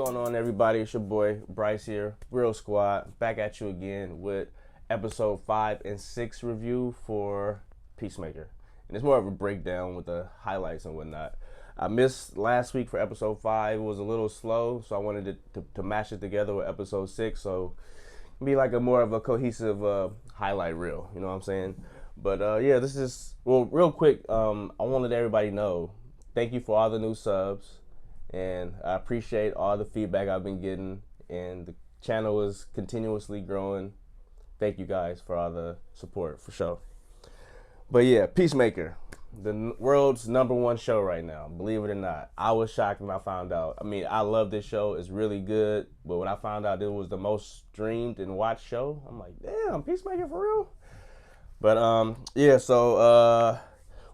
going on, everybody? It's your boy Bryce here, Real Squad, back at you again with episode 5 and 6 review for Peacemaker. And it's more of a breakdown with the highlights and whatnot. I missed last week for episode 5. It was a little slow, so I wanted to mash it together with episode 6, so be like a more of a cohesive highlight reel, you know what I'm saying? But yeah, this is, well, real quick, I wanted everybody to know, thank you for all the new subs. And I appreciate all the feedback I've been getting, and the channel is continuously growing. Thank you guys for all the support, for sure. But yeah, Peacemaker, the world's #1 show right now, believe it or not. I was shocked when I found out. I mean, I love this show, it's really good, but when I found out it was the most streamed and watched show, I'm like, damn, Peacemaker for real? But yeah, so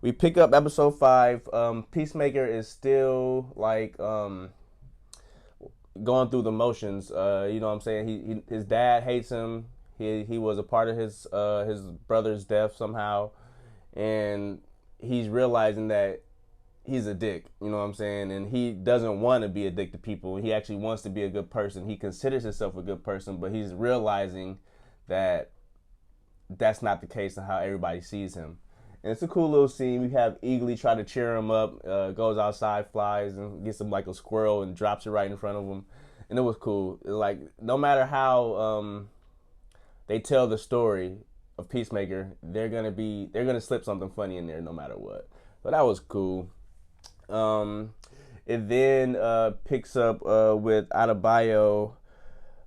we pick up episode 5. Peacemaker is still like going through the motions. You know what I'm saying? His dad hates him. He was a part of his brother's death somehow, and he's realizing that he's a dick. You know what I'm saying? And he doesn't want to be a dick to people. He actually wants to be a good person. He considers himself a good person, but he's realizing that that's not the case and how everybody sees him. And it's a cool little scene. We have Eagly try to cheer him up, goes outside, flies, and gets him like a squirrel and drops it right in front of him. And it was cool. Like, no matter how they tell the story of Peacemaker, they're gonna slip something funny in there no matter what. So that was cool. It then picks up with Adebayo,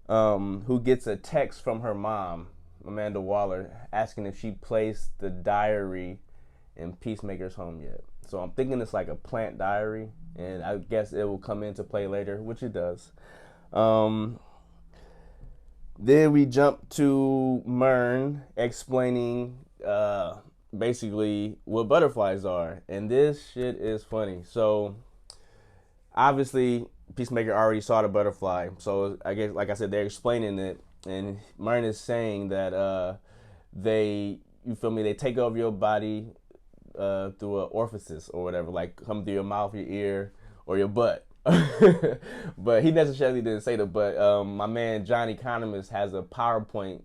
who gets a text from her mom, Amanda Waller, asking if she placed the diary in Peacemaker's home yet. So I'm thinking it's like a plant diary, and I guess it will come into play later, which it does. Then we jump to Myrn explaining basically what butterflies are, and this shit is funny. So obviously Peacemaker already saw the butterfly, so I guess, like I said, they're explaining it, and Myrn is saying that they take over your body through an orifice or whatever, like come through your mouth, your ear, or your butt. But he necessarily didn't say the butt. My man John Economist has a PowerPoint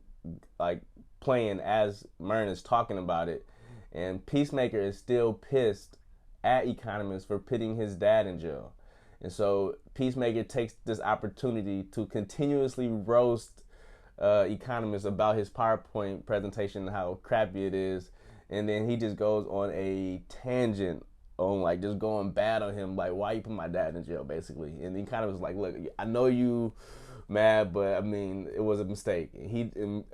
like playing as Myrn is talking about it, and Peacemaker is still pissed at Economist for putting his dad in jail. And so Peacemaker takes this opportunity to continuously roast Economist about his PowerPoint presentation and how crappy it is. And then he just goes on a tangent on like just going bad on him, like, why you put my dad in jail, basically. And he kind of was like, look, I know you mad, but I mean, it was a mistake. And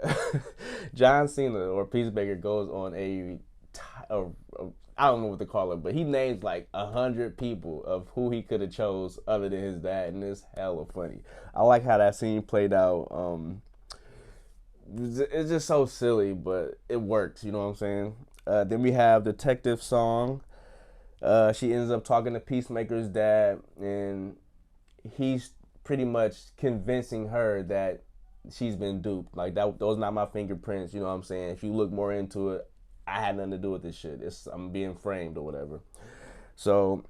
John Cena or Peacemaker goes on a I don't know what to call it, but he names like 100 people of who he could have chose other than his dad, and it's hella funny. I like how that scene played out. It's just so silly, but it works, you know what I'm saying? Then we have Detective Song. She ends up talking to Peacemaker's dad, and he's pretty much convincing her that she's been duped. Like, those not my fingerprints, you know what I'm saying? If you look more into it, I had nothing to do with this shit. I'm being framed or whatever. So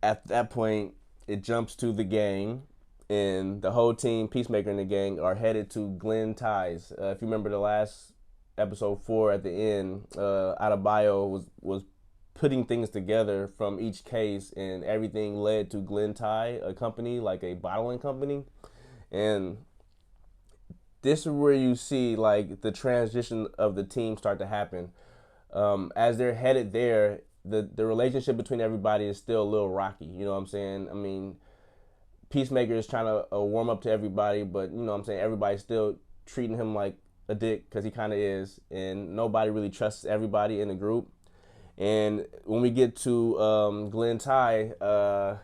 at that point, it jumps to the gang, and the whole team, Peacemaker and the gang, are headed to Glen Ty's. If you remember the last episode 4 at the end, Adebayo was putting things together from each case, and everything led to Glen Ty, a company, like a bottling company. And this is where you see like the transition of the team start to happen. As they're headed there, the relationship between everybody is still a little rocky. You know what I'm saying? I mean, Peacemaker is trying to warm up to everybody, but you know what I'm saying, everybody's still treating him like a dick, because he kind of is, and nobody really trusts everybody in the group. And when we get to Glen Ty,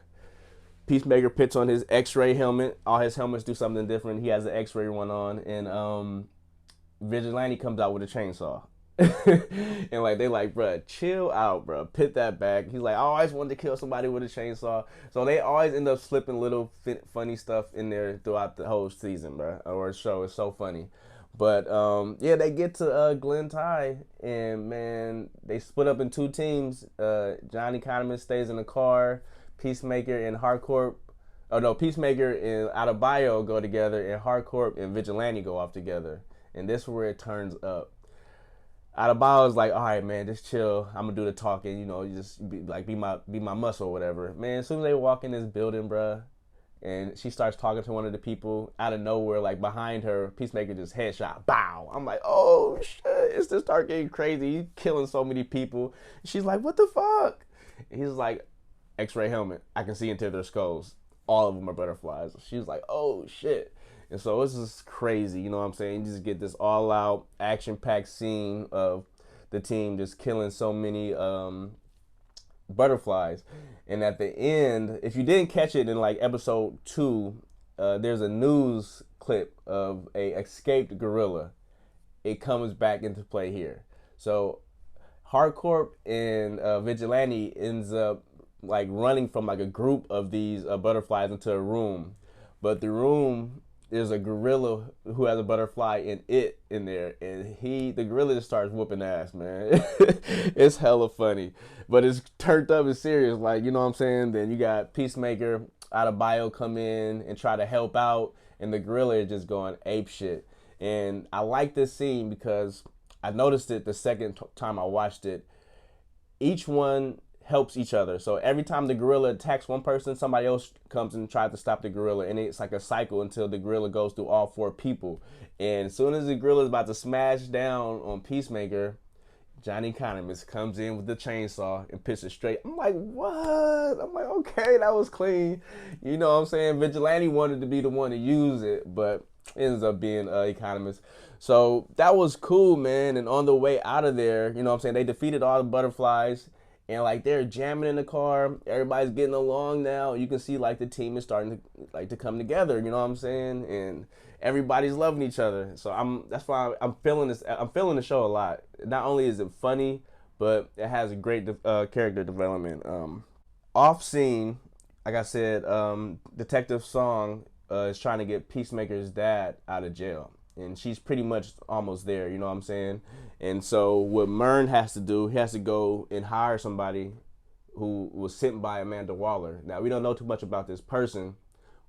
Peacemaker puts on his X-ray helmet. All his helmets do something different. He has an X-ray one on, and Vigilante comes out with a chainsaw. And like, they like, bruh, chill out, bruh, put that back. He's like, I always wanted to kill somebody with a chainsaw. So they always end up slipping little funny stuff in there throughout the whole season, bruh, or show. It's so funny. But yeah, they get to Glen Ty, and man, they split up in 2 teams. Johnny Economist stays in the car. Peacemaker and Harcourt Oh no, Peacemaker and Adebayo go together, and Hardcore and Vigilante go off together, and this is where it turns up. Adebayo's like, all right, man, just chill. I'm gonna do the talking. You know, you just be my muscle or whatever. Man, as soon as they walk in this building, bruh, and she starts talking to one of the people out of nowhere, like behind her, Peacemaker just headshot, bow. I'm like, oh shit, it's just start getting crazy. He's killing so many people. She's like, what the fuck? And he's like, X-ray helmet. I can see into their skulls. All of them are butterflies. She's like, oh shit. And so this is crazy, you know what I'm saying? You just get this all-out, action-packed scene of the team just killing so many butterflies. And at the end, if you didn't catch it in like episode 2, there's a news clip of a escaped gorilla. It comes back into play here. So Hardcore and Vigilante ends up like running from like a group of these butterflies into a room, but the room, there's a gorilla who has a butterfly in there, and the gorilla just starts whooping ass, man. It's hella funny, but it's turned up and serious, like, you know what I'm saying? Then you got Peacemaker Adebayo come in and try to help out, and the gorilla is just going ape shit. And I like this scene because I noticed it the second time I watched it. Each one helps each other. So every time the gorilla attacks one person, somebody else comes and tries to stop the gorilla, and it's like a cycle until the gorilla goes through all 4 people. And as soon as the gorilla is about to smash down on Peacemaker, Johnny Economist comes in with the chainsaw and pisses straight. I'm like, what? I'm like, okay, that was clean. You know what I'm saying? Vigilante wanted to be the one to use it, but it ends up being Economist. So that was cool, man. And on the way out of there, you know what I'm saying, they defeated all the butterflies. And like they're jamming in the car, everybody's getting along now. You can see like the team is starting to come together. You know what I'm saying? And everybody's loving each other. So that's why I'm feeling this. I'm feeling the show a lot. Not only is it funny, but it has a great character development. Off scene, like I said, Detective Song is trying to get Peacemaker's dad out of jail, and she's pretty much almost there, you know what I'm saying? And so what Mern has to do, he has to go and hire somebody who was sent by Amanda Waller. Now, we don't know too much about this person,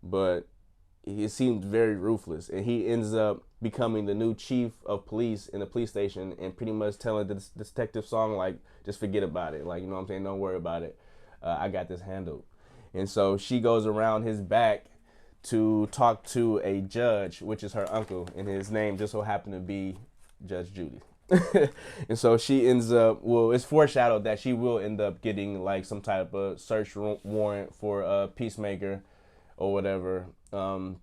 but he seems very ruthless, and he ends up becoming the new chief of police in the police station, and pretty much telling the Detective Song, like, just forget about it. Like, you know what I'm saying? Don't worry about it. I got this handled. And so she goes around his back to talk to a judge, which is her uncle, and his name just so happened to be Judge Judy. And so she ends up, well, it's foreshadowed that she will end up getting like some type of search warrant for Peacemaker or whatever,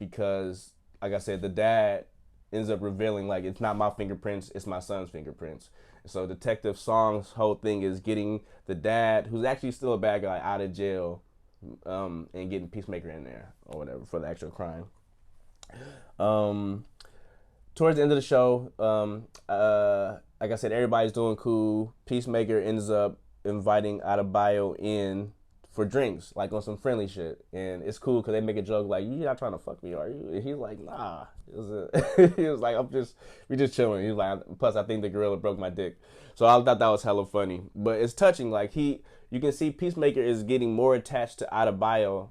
because like I said, the dad ends up revealing like, it's not my fingerprints, it's my son's fingerprints. And so Detective Song's whole thing is getting the dad, who's actually still a bad guy, out of jail, and getting Peacemaker in there or whatever for the actual crime. Towards the end of the show, like I said, everybody's doing cool. Peacemaker ends up inviting Adebayo in for drinks, like on some friendly shit. And it's cool because they make a joke like, "You not trying to fuck me, are you?" And he's like, "Nah." He was like, we just chilling. He's like, plus I think the gorilla broke my dick. So I thought that was hella funny. But it's touching. Like you can see Peacemaker is getting more attached to Adebayo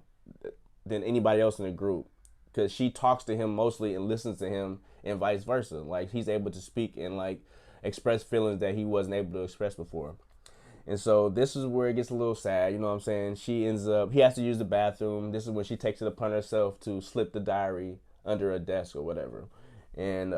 than anybody else in the group, because she talks to him mostly and listens to him, and vice versa. Like he's able to speak and like express feelings that he wasn't able to express before. And so this is where it gets a little sad, you know what I'm saying? He has to use the bathroom. This is when she takes it upon herself to slip the diary under a desk or whatever. And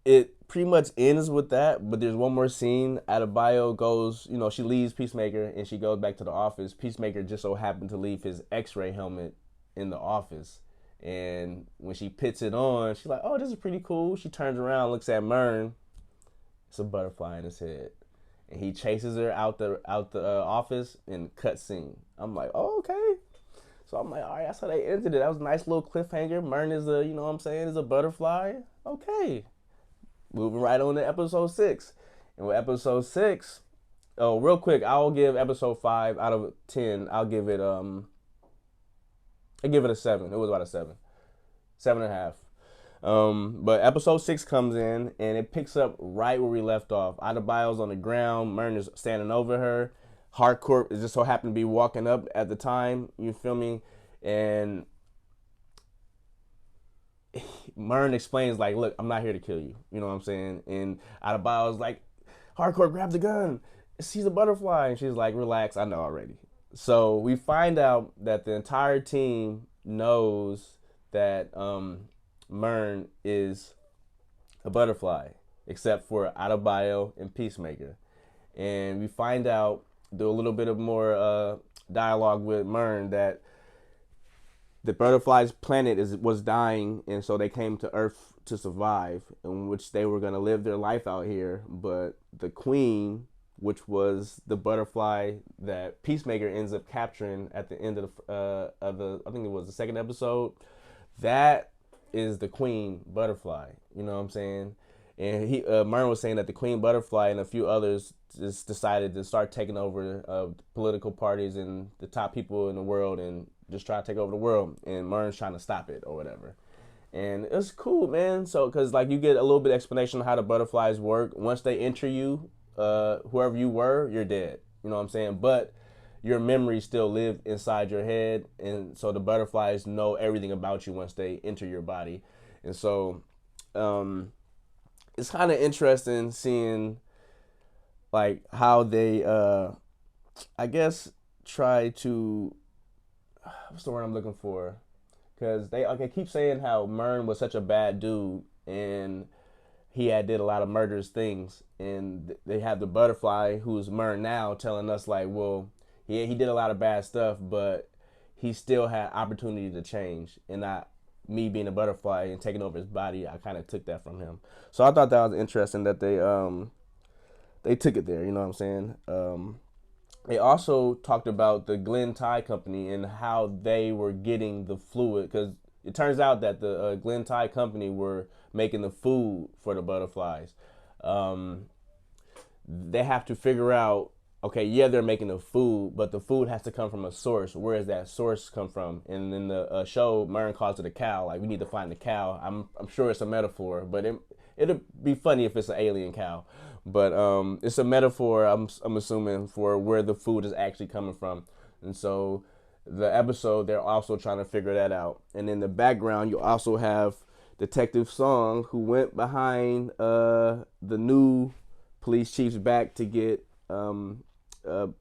it pretty much ends with that, but there's one more scene. Adebayo goes, she leaves Peacemaker and she goes back to the office. Peacemaker just so happened to leave his X-ray helmet in the office. And when she puts it on, she's like, "Oh, this is pretty cool." She turns around, looks at Mern. It's a butterfly in his head, and he chases her out the office and cut scene. I'm like, oh, okay. So I'm like, all right, that's how they ended it. That was a nice little cliffhanger. Mern is is a butterfly. Okay. Moving right on to episode 6. And with episode 6, oh, real quick, I'll give episode 5 out of 10. I give it a 7. It was about a 7. 7.5. But episode 6 comes in and it picks up right where we left off. Adebayo's on the ground. Mern is standing over her. Hardcore is just so happened to be walking up at the time. You feel me? And Mern explains like, "Look, I'm not here to kill you." You know what I'm saying? And Adebayo's like, "Hardcore, grab the gun. She's a butterfly." And she's like, "Relax, I know already." So we find out that the entire team knows that Mern is a butterfly, except for Adebayo and Peacemaker. And we find out, do a little bit of more dialogue with Mern, that the butterfly's planet was dying, and so they came to Earth to survive, in which they were going to live their life out here. But the queen, which was the butterfly that Peacemaker ends up capturing at the end of the I think it was the second episode, that is the queen butterfly. You know what I'm saying? And Mern was saying that the queen butterfly and a few others just decided to start taking over political parties and the top people in the world and just try to take over the world. And Mern's trying to stop it or whatever. And it's cool, man. So, because like you get a little bit of explanation of how the butterflies work. Once they enter you, whoever you were, you're dead. You know what I'm saying? But your memories still live inside your head, and so the butterflies know everything about you once they enter your body. And so it's kind of interesting seeing like how they I guess try to, what's the word I'm looking for, because they keep saying how Mern was such a bad dude and he had did a lot of murderous things, and they have the butterfly, who's Mern now, telling us like, well, he did a lot of bad stuff, but he still had opportunity to change. And not me being a butterfly and taking over his body, I kind of took that from him. So I thought that was interesting that they took it there. You know what I'm saying? They also talked about the Glen Tye Company and how they were getting the fluid, because it turns out that the Glen Tye Company were making the food for the butterflies. They have to figure out, okay, yeah, they're making the food, but the food has to come from a source. Where does that source come from? And in the show, Mern calls it a cow. Like, we need to find the cow. I'm sure it's a metaphor, but it'll be funny if it's an alien cow. But it's a metaphor, I'm assuming, for where the food is actually coming from. And so the episode, they're also trying to figure that out. And in the background, you also have Detective Song, who went behind the new police chief's back to get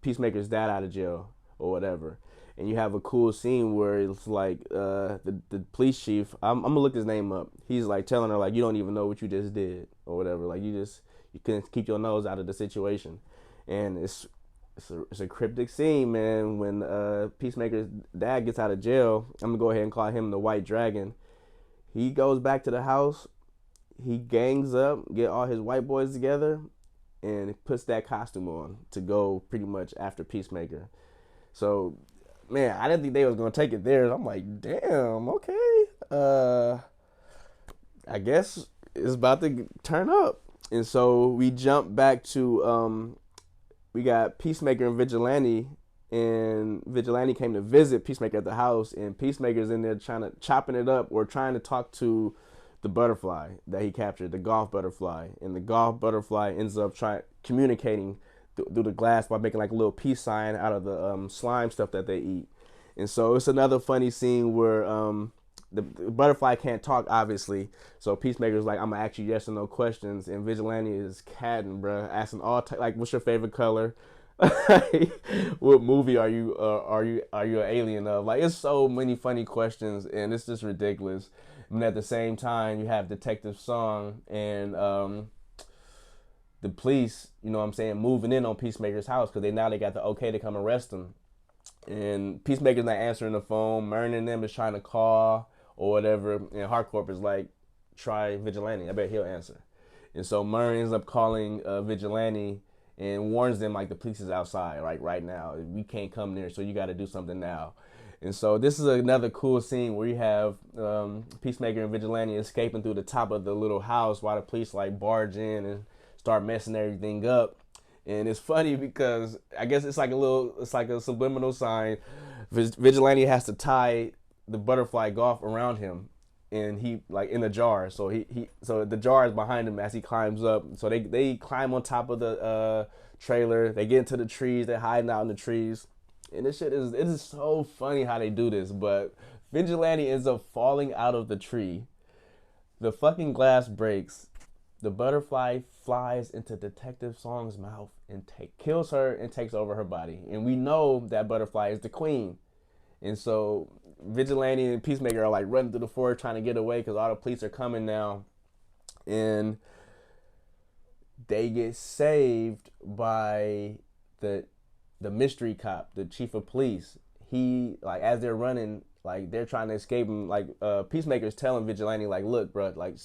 Peacemaker's dad out of jail or whatever. And you have a cool scene where it's like the police chief, I'm gonna look his name up. He's like telling her like, you don't even know what you just did or whatever. Like you couldn't keep your nose out of the situation. And it's a cryptic scene, man. When Peacemaker's dad gets out of jail, I'm gonna go ahead and call him the White Dragon. He goes back to the house. He gangs up, get all his white boys together, and puts that costume on to go pretty much after Peacemaker. So, man, I didn't think they was gonna take it there. I'm like, damn, okay. I guess it's about to turn up. And so we jump back to we got Peacemaker and Vigilante came to visit Peacemaker at the house, and Peacemaker's in there chopping it up or trying to talk to the butterfly that he captured, the golf butterfly. And the golf butterfly ends up communicating through the glass by making like a little peace sign out of the slime stuff that they eat. And so it's another funny scene where the butterfly can't talk, obviously. So Peacemaker's like, I'm gonna ask you yes or no questions, and Vigilante is catting, bro, asking all like, what's your favorite color? What movie are you an alien of? Like, it's so many funny questions, and it's just ridiculous. And at the same time, you have Detective Song and the police, you know what I'm saying, moving in on Peacemaker's house because they got the okay to come arrest him. And Peacemaker's not answering the phone. Mern and them is trying to call or whatever. And Harcourt is like, try Vigilante. I bet he'll answer. And so Mern ends up calling Vigilante and warns them like the police is outside like right now. We can't come there, so you got to do something now. And so this is another cool scene where you have Peacemaker and Vigilante escaping through the top of the little house while the police like barge in and start messing everything up. And it's funny because I guess it's like a subliminal sign. Vigilante has to tie the butterfly golf around him and he like in a jar. So so the jar is behind him as he climbs up. So they climb on top of the trailer. They get into the trees. They're hiding out in the trees, and this shit is, it is so funny how they do this. But Vigilante ends up falling out of the tree. The fucking glass breaks. The butterfly flies into Detective Song's mouth and kills her and takes over her body. And we know that butterfly is the queen. And so Vigilante and Peacemaker are like running through the forest trying to get away because all the police are coming now. And they get saved by the mystery cop, the chief of police. He, like, as they're running, like they're trying to escape him, like Peacemaker's telling Vigilante, like, look, bro, like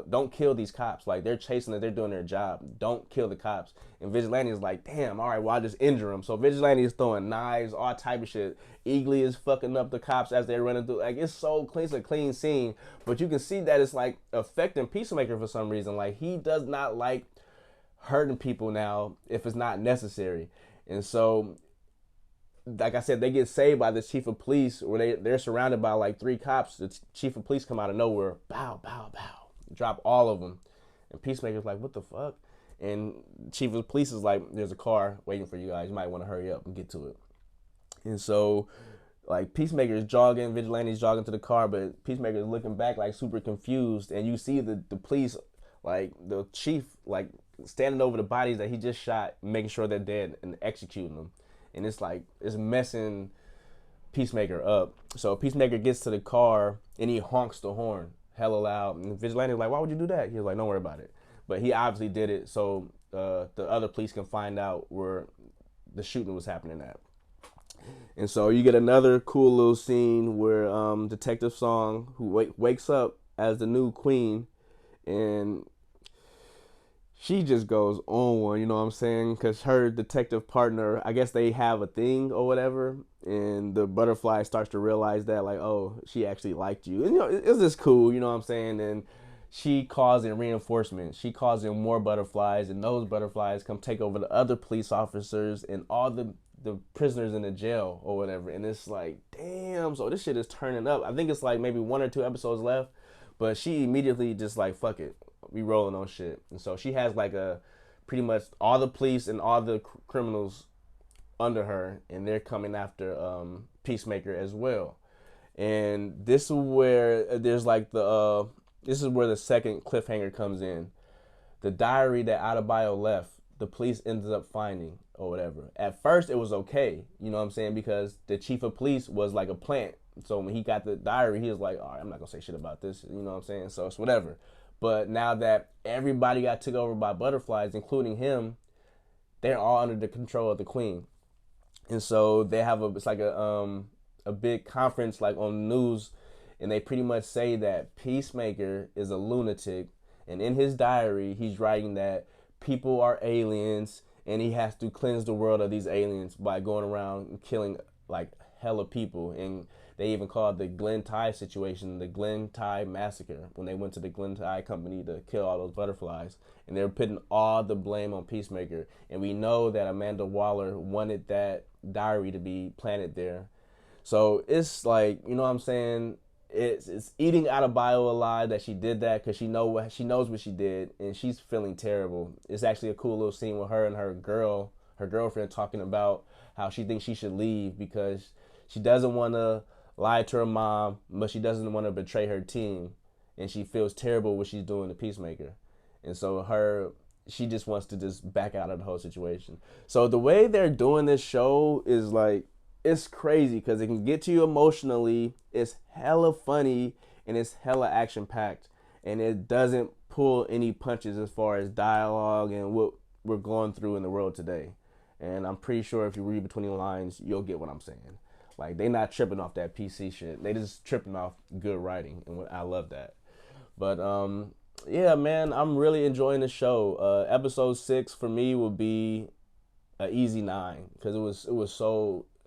don't kill these cops. Like, they're chasing it, they're doing their job. Don't kill the cops. And Vigilante is like, damn, all right, well, I'll just injure him. So Vigilante is throwing knives, all type of shit. Eagly is fucking up the cops as they're running through. Like, it's so clean, it's a clean scene. But you can see that it's like affecting Peacemaker for some reason. Like, he does not like hurting people now if it's not necessary. And so, like I said, they get saved by this chief of police where they're surrounded by like 3 cops. The chief of police come out of nowhere, bow, bow, bow, drop all of them. And Peacemaker's like, what the fuck? And chief of police is like, there's a car waiting for you guys. You might want to hurry up and get to it. And so, like, Peacemaker is jogging, Vigilante's jogging to the car, but Peacemaker is looking back like super confused. And you see the police, like the chief, like standing over the bodies that he just shot, making sure they're dead and executing them. And it's like, it's messing Peacemaker up. So Peacemaker gets to the car and he honks the horn hella loud. And Vigilante's like, why would you do that? He was like, don't worry about it. But he obviously did it so the other police can find out where the shooting was happening at. And so you get another cool little scene where Detective Song, who wakes up as the new queen, and she just goes on one, you know what I'm saying? Because her detective partner, I guess they have a thing or whatever, and the butterfly starts to realize that, like, oh, she actually liked you. And, you know, it's just cool, you know what I'm saying? And she calls in reinforcements. She calls in more butterflies, and those butterflies come take over the other police officers and all the prisoners in the jail or whatever. And it's like, damn, so this shit is turning up. I think it's like maybe 1 or 2 episodes left, but she immediately just like, fuck it, we rolling on shit. And so she has like a pretty much all the police and all the criminals under her, and they're coming after Peacemaker as well. And this is where there's like this is where the second cliffhanger comes in. The diary that Adebayo left, the police ended up finding or whatever. At first it was okay, you know what I'm saying, because the chief of police was like a plant. So when he got the diary, he was like, all right, I'm not gonna say shit about this, you know what I'm saying? So it's whatever. But now that everybody got took over by butterflies, including him, they're all under the control of the queen. And so they have it's like a big conference like on the news, and they pretty much say that Peacemaker is a lunatic, and in his diary he's writing that people are aliens and he has to cleanse the world of these aliens by going around and killing like hella people. And they even called the Glen Ty situation the Glen Ty massacre when they went to the Glen Ty company to kill all those butterflies. And they're putting all the blame on Peacemaker. And we know that Amanda Waller wanted that diary to be planted there. So it's like, you know what I'm saying? It's eating Adebayo alive that she did that, because she knows what she did, and she's feeling terrible. It's actually a cool little scene with her and her girlfriend talking about how she thinks she should leave because she doesn't want to lie to her mom, but she doesn't want to betray her team, and she feels terrible what she's doing to Peacemaker. And so she just wants to just back out of the whole situation. So the way they're doing this show is like, it's crazy because it can get to you emotionally. It's hella funny and it's hella action packed, and it doesn't pull any punches as far as dialogue and what we're going through in the world today. And I'm pretty sure if you read between the lines, you'll get what I'm saying. Like, they not tripping off that PC shit. They just tripping off good writing, and I love that. But yeah, man, I'm really enjoying the show. Episode 6 for me will be an easy 9 because it was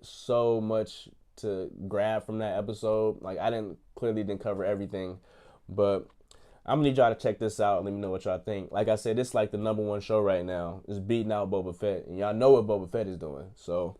so much to grab from that episode. Like, I clearly didn't cover everything, but I'm gonna need y'all to check this out and let me know what y'all think. Like I said, it's like the #1 show right now. It's beating out Boba Fett, and y'all know what Boba Fett is doing. So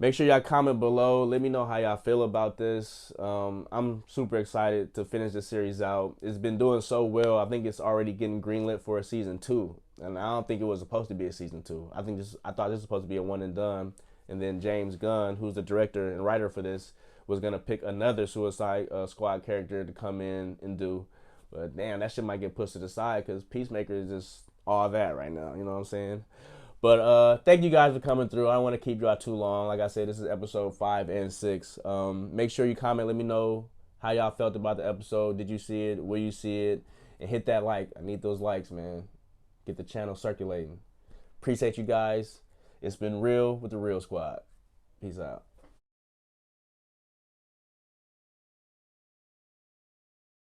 Make sure y'all comment below. Let me know how y'all feel about this. I'm super excited to finish the series out. It's been doing so well. I think it's already getting greenlit for a season 2. And I don't think it was supposed to be a season 2. I thought this was supposed to be a one and done. And then James Gunn, who's the director and writer for this, was gonna pick another Suicide Squad character to come in and do. But damn, that shit might get pushed to the side because Peacemaker is just all that right now. You know what I'm saying? But thank you guys for coming through. I don't want to keep you out too long. Like I said, this is episode 5 and 6. Make sure you comment. Let me know how y'all felt about the episode. Did you see it? Will you see it? And hit that like. I need those likes, man. Get the channel circulating. Appreciate you guys. It's been real with the Real Squad. Peace out.